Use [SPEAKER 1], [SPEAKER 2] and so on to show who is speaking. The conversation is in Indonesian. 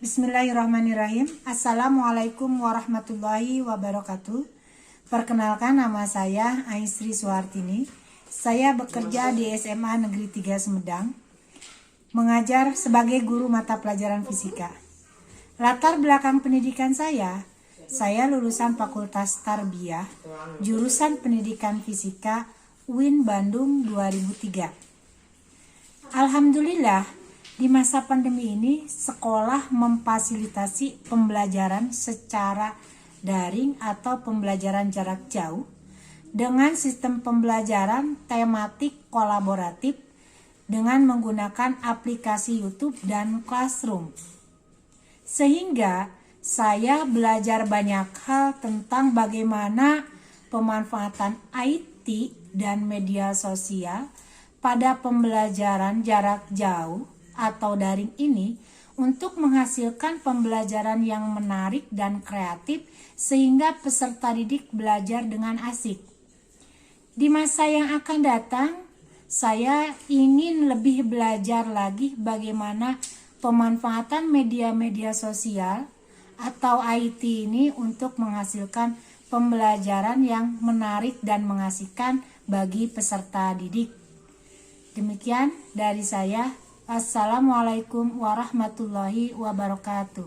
[SPEAKER 1] Bismillahirrahmanirrahim. Assalamualaikum warahmatullahi wabarakatuh. Perkenalkan, nama saya Aisri Suhartini. Saya bekerja di SMA Negeri 3 Sumedang, mengajar sebagai guru mata pelajaran fisika. Latar belakang pendidikan saya lulusan Fakultas Tarbiyah, jurusan Pendidikan Fisika, UIN Bandung 2003. Alhamdulillah, di masa pandemi ini, sekolah memfasilitasi pembelajaran secara daring atau pembelajaran jarak jauh dengan sistem pembelajaran tematik kolaboratif dengan menggunakan aplikasi YouTube dan Classroom. Sehingga saya belajar banyak hal tentang bagaimana pemanfaatan IT dan media sosial pada pembelajaran jarak jauh atau daring ini untuk menghasilkan pembelajaran yang menarik dan kreatif sehingga peserta didik belajar dengan asik. Di masa yang akan datang, saya ingin lebih belajar lagi bagaimana pemanfaatan media-media sosial atau IT ini untuk menghasilkan pembelajaran yang menarik dan mengasihkan bagi peserta didik. Demikian dari saya. Assalamualaikum warahmatullahi wabarakatuh.